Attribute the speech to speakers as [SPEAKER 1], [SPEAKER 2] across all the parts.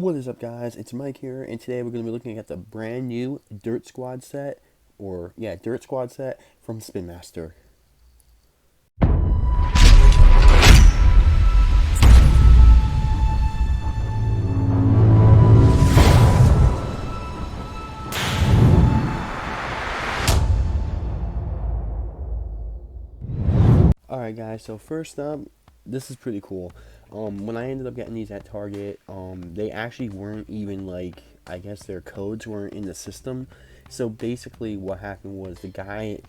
[SPEAKER 1] What is up, guys? It's Mike here, and today we're going to be looking at the brand new Dirt Squad set, Dirt Squad set from Spinmaster. Alright, guys, so first up, this is pretty cool. When I ended up getting these at Target, they actually weren't even like, I guess their codes weren't in the system. So basically, what happened was the guy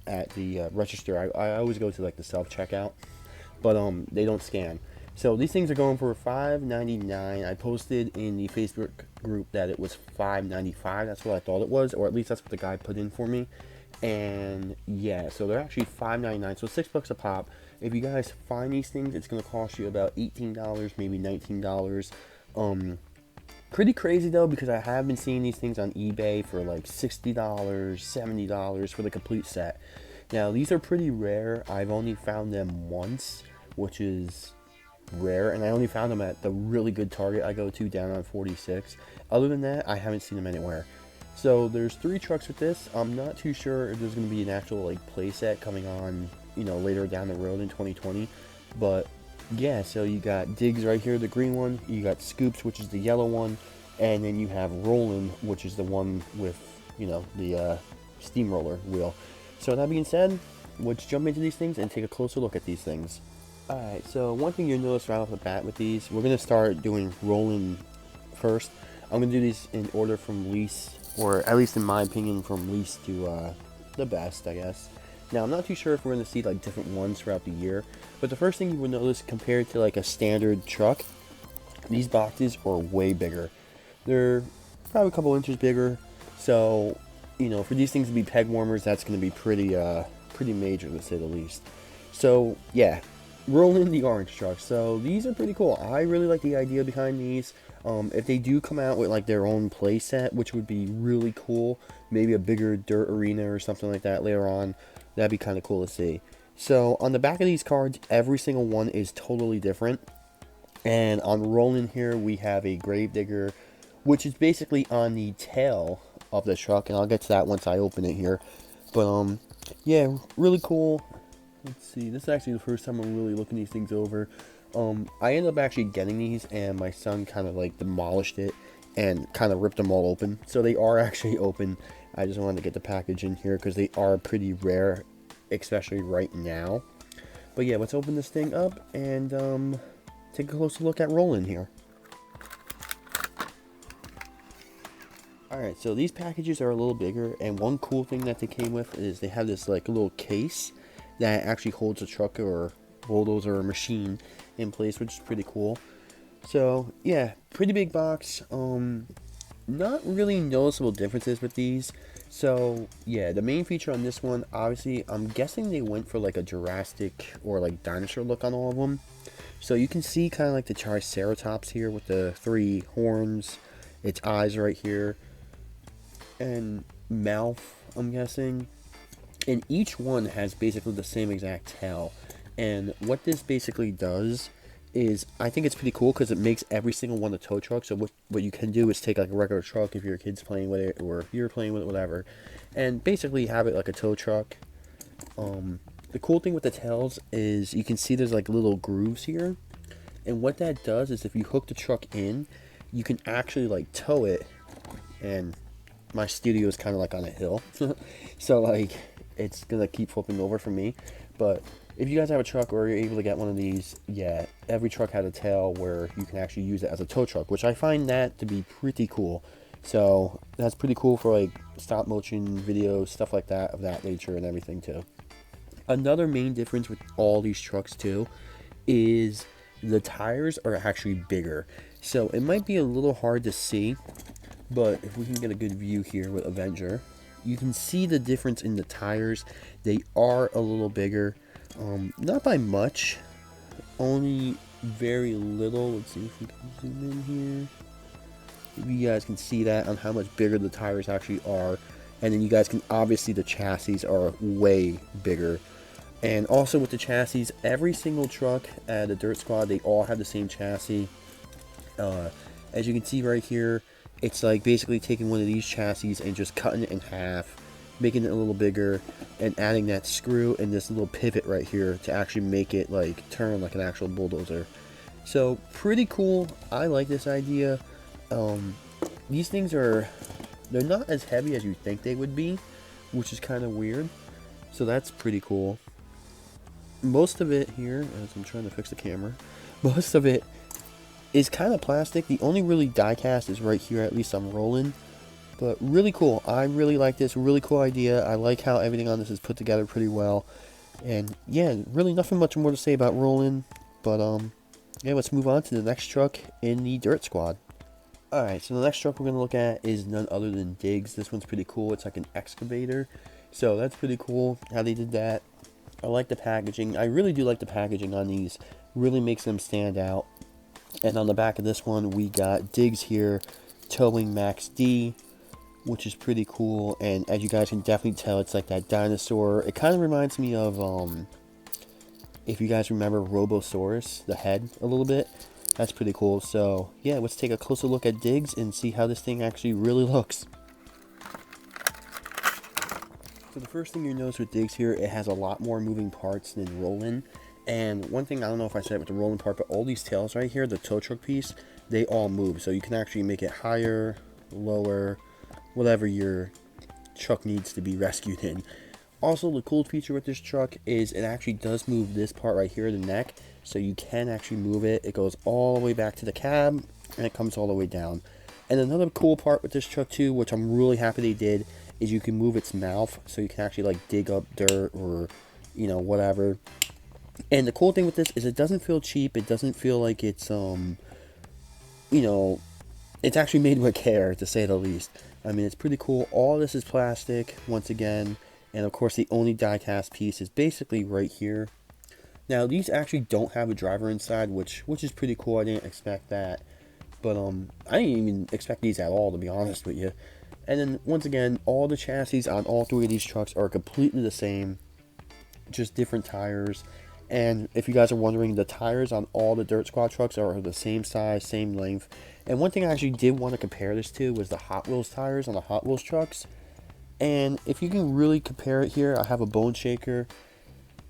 [SPEAKER 1] at the register, I always go to like the self checkout, but they don't scan. So these things are going for $5.99. I posted in the Facebook group that it was $5.95. That's what I thought it was, or at least that's what the guy put in for me. And yeah, so they're actually $5.99, so $6 a pop. If you guys find these things, it's gonna cost you about $18, maybe $19. Pretty crazy though, because I have been seeing these things on eBay for like $60, $70 for the complete set. Now these are pretty rare. I've only found them once, which is rare, and I only found them at the really good Target I go to down on 46. Other than that, I haven't seen them anywhere. So there's 3 trucks with this. I'm not too sure if there's going to be an actual like playset coming on, later down the road in 2020. But yeah, so you got Digz right here, the green one. You got Scoops, which is the yellow one, and then you have Rolland, which is the one with the steamroller wheel. So that being said, let's jump into these things and take a closer look at these things. Alright, so one thing you'll notice right off the bat with these, we're going to start doing Rollin first. I'm going to do these in order from least, or at least in my opinion, from least to the best, I guess. Now, I'm not too sure if we're going to see like different ones throughout the year, but the first thing you will notice compared to like a standard truck, these boxes are way bigger. They're probably a couple inches bigger, so for these things to be peg warmers, that's going to be pretty major, to say the least. So yeah, Rolling the orange truck. So these are pretty cool. I really like the idea behind these. If they do come out with like their own play set, which would be really cool, maybe a bigger dirt arena or something like that later on, that'd be kind of cool to see. So on the back of these cards, every single one is totally different. And on Rolling here, we have a Gravedigger, which is basically on the tail of the truck, and I'll get to that once I open it here. But yeah, really cool. Let's see, this is actually the first time I'm really looking these things over. I ended up actually getting these, and my son kind of like demolished it and kind of ripped them all open. So they are actually open. I just wanted to get the package in here because they are pretty rare, especially right now. But yeah, let's open this thing up and take a closer look at Rolling here. Alright, so these packages are a little bigger, and one cool thing that they came with is they have this like little case that actually holds a truck or bulldozer or machine in place, which is pretty cool. So yeah, pretty big box. Not really noticeable differences with these. So yeah, the main feature on this one, obviously, I'm guessing they went for like a Jurassic or like dinosaur look on all of them. So you can see kind of like the Triceratops here with the 3 horns, its eyes right here, and mouth, I'm guessing. And each one has basically the same exact tail. And what this basically does is, I think it's pretty cool because it makes every single one a tow truck. So what you can do is take like a regular truck if your kid's playing with it, or if you're playing with it, whatever, and basically have it like a tow truck. The cool thing with the tails is you can see there's like little grooves here. And what that does is if you hook the truck in, you can actually like tow it. And my studio is kind of like on a hill. So like, it's gonna keep flipping over for me. But if you guys have a truck or you're able to get one of these, yeah, every truck has a tail where you can actually use it as a tow truck, which I find that to be pretty cool. So that's pretty cool for like stop motion videos, stuff like that, of that nature and everything too. Another main difference with all these trucks too is the tires are actually bigger. So it might be a little hard to see, but if we can get a good view here with Avenger, you can see the difference in the tires. They are a little bigger, not by much, only very little. Let's see if we can zoom in here. If you guys can see that on how much bigger the tires actually are. And then you guys can obviously, the chassis are way bigger. And also with the chassis, every single truck at the Dirt Squad, they all have the same chassis. As you can see right here, it's like basically taking one of these chassis and just cutting it in half, making it a little bigger, and adding that screw and this little pivot right here to actually make it like turn like an actual bulldozer. So pretty cool. I like this idea. These things they're not as heavy as you think they would be, which is kind of weird. So that's pretty cool. Most of it here, as I'm trying to fix the camera, most of it is kind of plastic. The only really die cast is right here, at least I'm rolling. But really cool. I really like this. Really cool idea. I like how everything on this is put together pretty well. And yeah, really nothing much more to say about Rolland. But yeah, let's move on to the next truck in the Dirt Squad. Alright, so the next truck we're going to look at is none other than Digz. This one's pretty cool. It's like an excavator. So that's pretty cool how they did that. I like the packaging. I really do like the packaging on these. Really makes them stand out. And on the back of this one, we got Digz here towing Max D, which is pretty cool. And as you guys can definitely tell, it's like that dinosaur. It kind of reminds me of, if you guys remember Robosaurus, the head, a little bit. That's pretty cool. So, yeah, let's take a closer look at Digz and see how this thing actually really looks. So the first thing you notice with Digz here, it has a lot more moving parts than Rolland. And one thing, I don't know if I said it with the Rolland part, but all these tails right here, the tow truck piece, they all move. So you can actually make it higher, lower, whatever your truck needs to be rescued in. Also, the cool feature with this truck is it actually does move this part right here, the neck. So you can actually move it. It goes all the way back to the cab, and it comes all the way down. And another cool part with this truck too, which I'm really happy they did, is you can move its mouth. So you can actually like dig up dirt or, you know, whatever. And the cool thing with this is it doesn't feel cheap. It doesn't feel like it's, you know, it's actually made with care, to say the least. I mean, it's pretty cool. All this is plastic, once again. And of course, the only die-cast piece is basically right here. Now, these actually don't have a driver inside, which is pretty cool. I didn't expect that. But, I didn't even expect these at all, to be honest with you. And then, once again, all the chassis on all three of these trucks are completely the same. Just different tires. And if you guys are wondering, the tires on all the Dirt Squad trucks are the same size, same length. And one thing I actually did want to compare this to was the Hot Wheels tires on the Hot Wheels trucks. And if you can really compare it here, I have a bone shaker.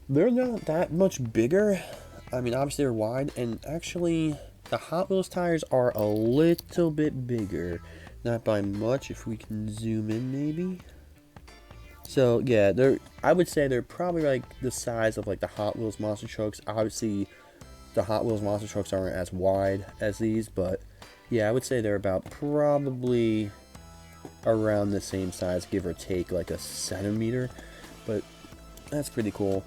[SPEAKER 1] They're not that much bigger. I mean, obviously they're wide. And actually, the Hot Wheels tires are a little bit bigger. Not by much, if we can zoom in maybe. So yeah, I would say they're probably like the size of like the Hot Wheels monster trucks. Obviously, the Hot Wheels monster trucks aren't as wide as these, but yeah, I would say they're about probably around the same size, give or take like a centimeter. But that's pretty cool.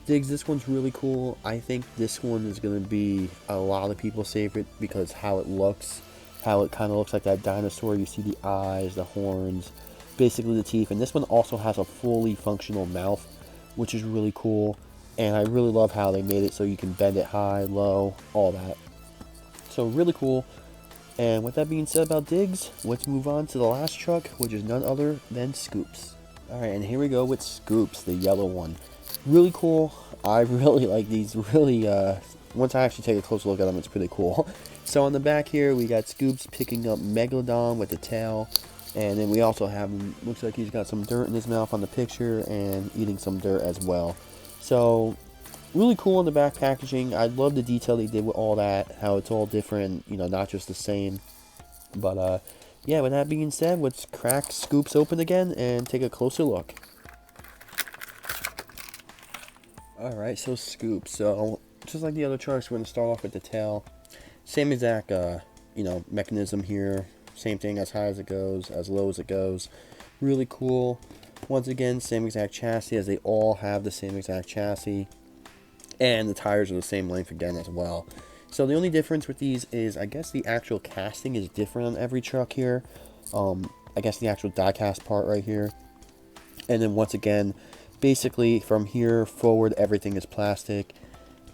[SPEAKER 1] Digz, this one's really cool. I think this one is going to be a lot of people's favorite because how it looks, how it kind of looks like that dinosaur. You see the eyes, the horns, basically the teeth. And this one also has a fully functional mouth, which is really cool. And I really love how they made it so you can bend it high, low, all that. So really cool. And with that being said about Digz, let's move on to the last truck, which is none other than Scoops. Alright, and here we go with Scoops, the yellow one. Really cool. I really like these. Really, once I actually take a close look at them, it's pretty cool. So on the back here, we got Scoops picking up Megalodon with the tail. And then we also have him, looks like he's got some dirt in his mouth on the picture and eating some dirt as well. So, really cool on the back packaging. I love the detail they did with all that, how it's all different, you know, not just the same. But, yeah, with that being said, let's crack Scoops open again and take a closer look. Alright, so Scoops. So, just like the other trucks, we're going to start off with the tail. Same exact, you know, mechanism here. Same thing, as high as it goes, as low as it goes. Really cool. Once again, same exact chassis, as they all have the same exact chassis. And the tires are the same length again as well. So the only difference with these is, I guess the actual casting is different on every truck here. I guess the actual die cast part right here. And then once again, basically from here forward, everything is plastic.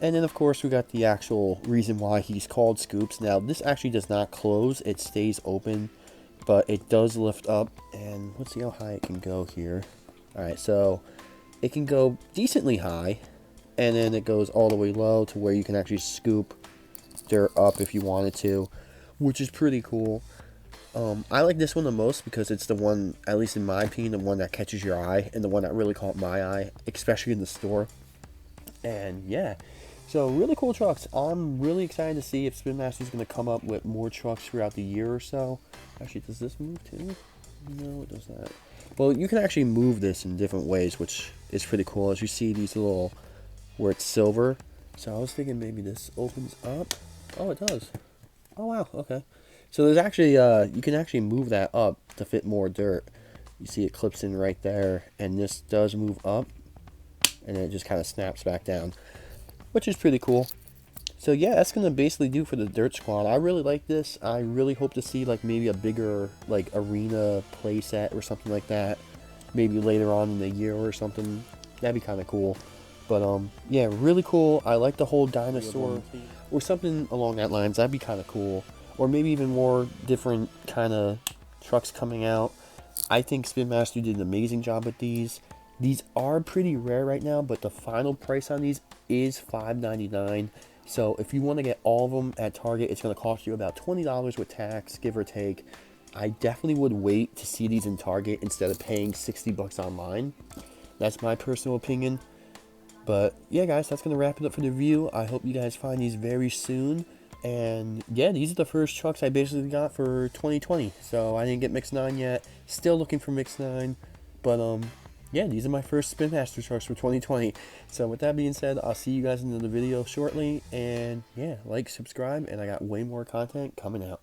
[SPEAKER 1] And then of course we got the actual reason why he's called Scoops. Now this actually does not close, it stays open, but it does lift up. And let's see how high it can go here. Alright, so it can go decently high. And then it goes all the way low to where you can actually scoop dirt up if you wanted to. which is pretty cool. I like this one the most because it's the one, at least in my opinion, the one that catches your eye and the one that really caught my eye, especially in the store. And yeah, so really cool trucks. I'm really excited to see if Spin Master is going to come up with more trucks throughout the year or so. Actually, does this move too? No, it does not. Well, you can actually move this in different ways, which is pretty cool. As you see these little, where it's silver. So I was thinking maybe this opens up. Oh, it does. Oh, wow, okay. So there's actually, you can actually move that up to fit more dirt. You see it clips in right there, and this does move up, and then it just kind of snaps back down, which is pretty cool. So yeah, that's gonna basically do for the Dirt Squad. I really like this. I really hope to see like maybe a bigger like arena playset or something like that. Maybe later on in the year or something. That'd be kind of cool. But yeah, really cool. I like the whole dinosaur or something along that lines. That'd be kind of cool. Or maybe even more different kind of trucks coming out. I think Spin Master did an amazing job with these. These are pretty rare right now, but the final price on these is $5.99. So if you want to get all of them at Target, it's going to cost you about $20 with tax, give or take. I definitely would wait to see these in Target instead of paying $60 online. That's my personal opinion. But yeah, guys, that's going to wrap it up for the review. I hope you guys find these very soon. And yeah, these are the first trucks I basically got for 2020. So I didn't get Mix 9 yet. Still looking for Mix 9. But yeah, these are my first Spin Master trucks for 2020. So with that being said, I'll see you guys in another video shortly. And yeah, like, subscribe, and I got way more content coming out.